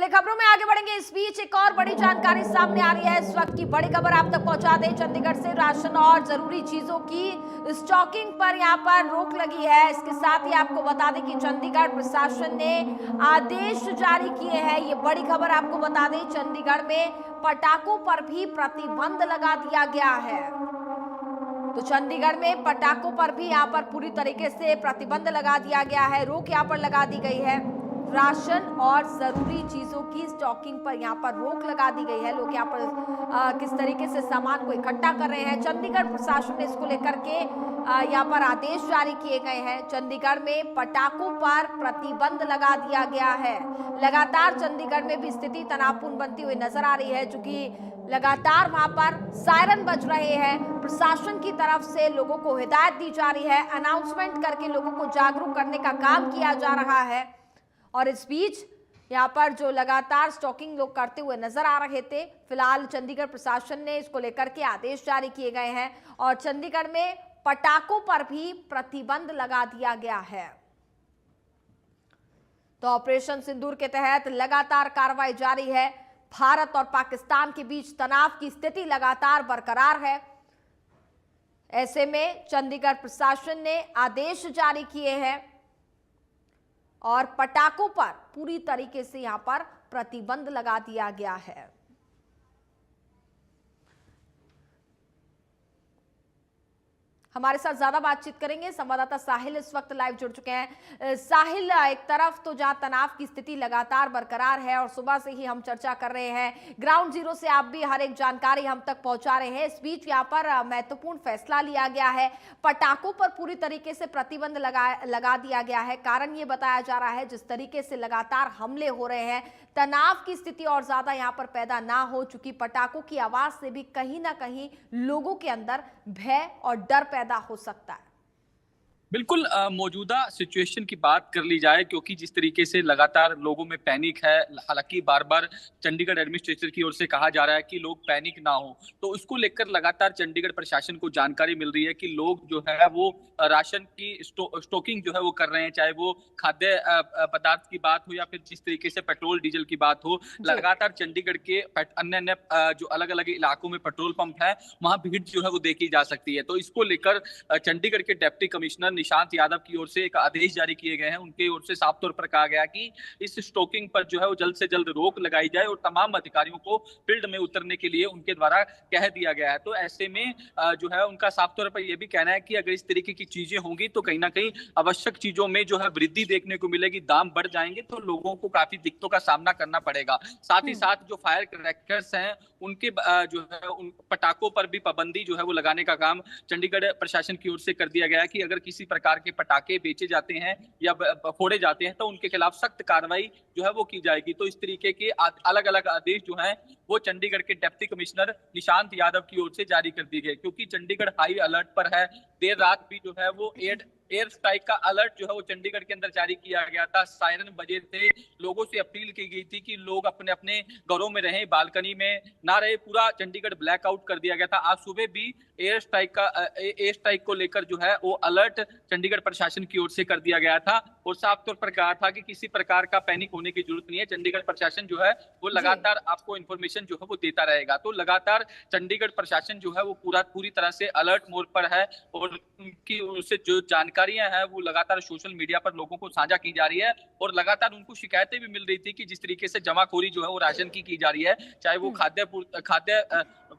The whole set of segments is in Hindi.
चलिए खबरों में आगे बढ़ेंगे। इस बीच एक और बड़ी जानकारी सामने आ रही है। इस वक्त की बड़ी खबर आप तक पहुंचा दें। चंडीगढ़ से राशन और जरूरी चीजों की स्टॉकिंग पर यहां पर रोक लगी है। इसके साथ ही आपको बता दें कि चंडीगढ़ प्रशासन ने आदेश जारी किए हैं। ये बड़ी खबर आपको बता दें, चंडीगढ़ में पटाखों पर भी प्रतिबंध लगा दिया गया है। तो चंडीगढ़ में पटाखों पर भी यहाँ पर पूरी तरीके से प्रतिबंध लगा दिया गया है। रोक यहाँ पर लगा दी गई है। राशन और जरूरी चीजों की स्टॉकिंग पर यहाँ पर रोक लगा दी गई है। लोग यहाँ पर किस तरीके से सामान को इकट्ठा कर रहे हैं, चंडीगढ़ प्रशासन ने इसको लेकर के यहाँ पर आदेश जारी किए गए हैं। चंडीगढ़ में पटाखों पर प्रतिबंध लगा दिया गया है। लगातार चंडीगढ़ में भी स्थिति तनावपूर्ण बनती हुई नजर आ रही है, क्योंकि लगातार वहां पर सायरन बज रहे हैं। प्रशासन की तरफ से लोगों को हिदायत दी जा रही है, अनाउंसमेंट करके लोगों को जागरूक करने का काम किया जा रहा है। और इस बीच यहाँ पर जो लगातार स्टॉकिंग लोग करते हुए नजर आ रहे थे, फिलहाल चंडीगढ़ प्रशासन ने इसको लेकर के आदेश जारी किए गए हैं और चंडीगढ़ में पटाखों पर भी प्रतिबंध लगा दिया गया है। तो ऑपरेशन सिंदूर के तहत लगातार कार्रवाई जारी है। भारत और पाकिस्तान के बीच तनाव की स्थिति लगातार बरकरार है। ऐसे में चंडीगढ़ प्रशासन ने आदेश जारी किए हैं और पटाखों पर पूरी तरीके से यहां पर प्रतिबंध लगा दिया गया है। हमारे साथ ज्यादा बातचीत करेंगे संवाददाता साहिल इस वक्त लाइव जुड़ चुके हैं। साहिल, एक तरफ तो जहां तनाव की स्थिति लगातार बरकरार है और सुबह से ही हम चर्चा कर रहे हैं, ग्राउंड जीरो से आप भी हर एक जानकारी हम तक पहुंचा रहे हैं। इस बीच यहाँ पर महत्वपूर्ण फैसला लिया गया है, पटाखों पर पूरी तरीके से प्रतिबंध लगा दिया गया है। कारण ये बताया जा रहा है, जिस तरीके से लगातार हमले हो रहे हैं, तनाव की स्थिति और ज्यादा यहाँ पर पैदा ना हो, चुकी पटाखों की आवाज से भी कहीं ना कहीं लोगों के अंदर भय और डर पैदा हो सकता है। बिल्कुल मौजूदा सिचुएशन की बात कर ली जाए, क्योंकि जिस तरीके से लगातार लोगों में पैनिक है, हालांकि बार बार चंडीगढ़ एडमिनिस्ट्रेशन की ओर से कहा जा रहा है कि लोग पैनिक ना हो, तो इसको लेकर लगातार चंडीगढ़ प्रशासन को जानकारी मिल रही है कि लोग जो है वो राशन की स्टॉकिंग जो है वो कर रहे हैं, चाहे वो खाद्य पदार्थ की बात हो या फिर जिस तरीके से पेट्रोल डीजल की बात हो। लगातार चंडीगढ़ के अन्य अन्य जो अलग अलग इलाकों में पेट्रोल पंप है, वहां भीड़ जो है वो देखी जा सकती है। तो इसको लेकर चंडीगढ़ के डिप्टी कमिश्नर निशांत यादव की ओर से एक आदेश जारी किए गए हैं। उनके ओर से साफ तौर पर कहा गया कि इस स्टॉकिंग पर जो है वो जल्द से जल्द रोक लगाई जाए और तमाम अधिकारियों को फील्ड में उतरने के लिए उनके द्वारा कह दिया गया है। तो ऐसे में जो है उनका साफ तौर पर यह भी कहना है कि अगर इस तरीके की चीजें होंगी तो कहीं ना कहीं आवश्यक चीजों में जो है वृद्धि देखने को मिलेगी, दाम बढ़ जाएंगे, तो लोगों को काफी दिक्कतों का सामना करना पड़ेगा। साथ ही साथ जो फायर क्रैकर्स हैं उनके जो है उन पटाखों पर भी पाबंदी जो है वो लगाने का काम चंडीगढ़ प्रशासन की ओर से कर दिया गया है कि अगर किसी प्रकार के पटाखे बेचे जाते हैं या फोड़े जाते हैं तो उनके खिलाफ सख्त कार्रवाई जो है वो की जाएगी। तो इस तरीके के अलग अलग आदेश जो हैं वो चंडीगढ़ के डिप्टी कमिश्नर निशांत यादव की ओर से जारी कर दिए गए, क्योंकि चंडीगढ़ हाई अलर्ट पर है। देर रात भी जो है वो एयर स्ट्राइक का अलर्ट जो है वो चंडीगढ़ के अंदर जारी किया गया था। सायरन बजे थे, लोगों से अपील की गई थी कि लोग अपने अपने घरों में रहें, बालकनी में ना रहे। पूरा चंडीगढ़ ब्लैकआउट कर दिया गया था। आज सुबह भी एयर स्ट्राइक को लेकर जो है वो अलर्ट चंडीगढ़ प्रशासन की ओर से कर दिया गया था और साफ तौर पर कहा था कि किसी प्रकार का पैनिक होने की जरूरत नहीं है। चंडीगढ़ प्रशासन जो है वो लगातार आपको इन्फॉर्मेशन जो है वो देता रहेगा। तो लगातार चंडीगढ़ प्रशासन जो है वो पूरी तरह से अलर्ट मोड पर है और उनकी ओर से जो जानकारियां हैं वो लगातार सोशल मीडिया पर लोगों को साझा की जा रही है और लगातार उनको शिकायतें भी मिल रही थी कि जिस तरीके से जमाखोरी जो है वो राशन की जा रही है, चाहे वो खाद्य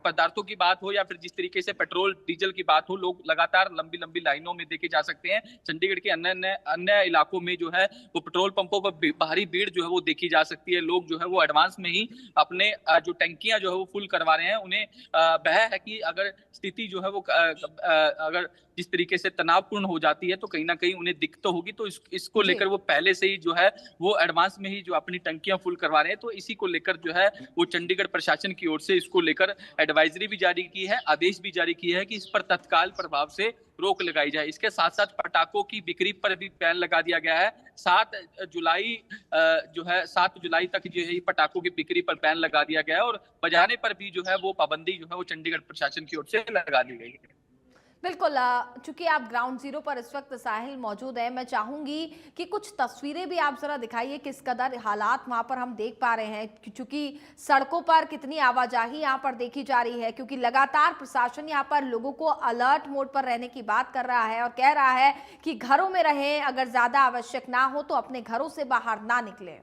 पदार्थों की बात हो या फिर जिस तरीके से पेट्रोल डीजल की बात हो, लोग लगातार लंबी लंबी लाइनों में देखे जा सकते हैं। चंडीगढ़ के अन्य इलाकों में जो है वो पेट्रोल पंपों पर भारी भीड़ जो है वो देखी जा सकती है। लोग जो है वो एडवांस में ही अपने जो टंकियां जो है वो फुल करवा रहे हैं। उन्हें भय है कि अगर स्थिति जो है वो अगर जिस तरीके से तनावपूर्ण हो जाती है तो कहीं ना कहीं उन्हें दिक्कत होगी, तो इसको लेकर वो पहले से ही जो है वो एडवांस में ही जो अपनी टंकियां फुल करवा रहे हैं। तो इसी को लेकर जो है वो चंडीगढ़ प्रशासन की ओर से इसको लेकर एडवाइजरी भी जारी की है, आदेश भी जारी किया है कि इस पर तत्काल प्रभाव से रोक लगाई जाए। इसके साथ साथ पटाखों की बिक्री पर भी बैन लगा दिया गया है। 7 जुलाई तक जो है पटाखों की बिक्री पर बैन लगा दिया गया है और बजाने पर भी जो है वो पाबंदी जो है वो चंडीगढ़ प्रशासन की ओर से लगा दी गई है। बिल्कुल, चूंकि आप ग्राउंड जीरो पर इस वक्त साहिल मौजूद है, मैं चाहूंगी कि कुछ तस्वीरें भी आप जरा दिखाइए किस कदर हालात वहां पर हम देख पा रहे हैं, चूंकि सड़कों पर कितनी आवाजाही यहां पर देखी जा रही है, क्योंकि लगातार प्रशासन यहां पर लोगों को अलर्ट मोड पर रहने की बात कर रहा है और कह रहा है कि घरों में रहें, अगर ज्यादा आवश्यक ना हो तो अपने घरों से बाहर ना निकलें।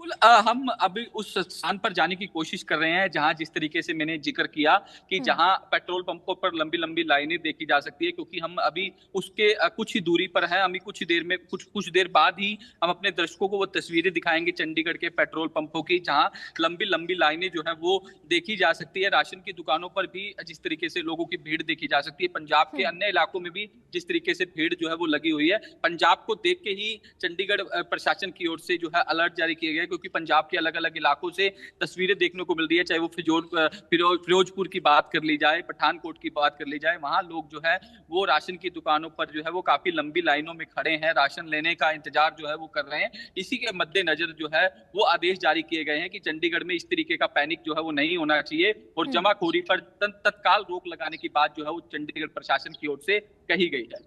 बिल्कुल, हम अभी उस स्थान पर जाने की कोशिश कर रहे हैं जहां जिस तरीके से मैंने जिक्र किया कि हम्म। जहां पेट्रोल पंपों पर लंबी लंबी लाइनें देखी जा सकती है, क्योंकि हम अभी उसके कुछ ही दूरी पर हैं। अभी कुछ देर में कुछ देर बाद ही हम अपने दर्शकों को वो तस्वीरें दिखाएंगे चंडीगढ़ के पेट्रोल पंपों की, जहां लंबी लंबी लाइनें जो है वो देखी जा सकती है। राशन की दुकानों पर भी जिस तरीके से लोगों की भीड़ देखी जा सकती है, पंजाब के हम्म। अन्य इलाकों में भी जिस तरीके से भीड़ जो है वो लगी हुई है। पंजाब को देख के ही चंडीगढ़ प्रशासन की ओर से जो है अलर्ट जारी किया गया है, क्योंकि पंजाब के अलग अलग इलाकों से तस्वीरें देखने को मिल रही है, चाहे वो फिरोजपुर की बात कर ली जाए, पठानकोट की बात कर ली जाए। वहां लोग जो है वो राशन की दुकानों पर जो है वो काफी लंबी लाइनों में खड़े हैं, राशन लेने का इंतजार जो है वो कर रहे हैं। इसी के मद्देनजर जो है वो आदेश जारी किए गए हैं कि चंडीगढ़ में इस तरीके का पैनिक जो है वो नहीं होना चाहिए और हम्म। जमाखोरी पर तत्काल रोक लगाने की बात जो है वो चंडीगढ़ प्रशासन की ओर से कही गई है।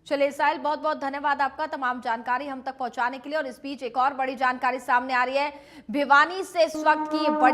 चलिए साहिल, बहुत बहुत धन्यवाद आपका तमाम जानकारी हम तक पहुंचाने के लिए। और इस बीच एक और बड़ी जानकारी सामने आ रही है भिवानी से इस वक्त की बड़ी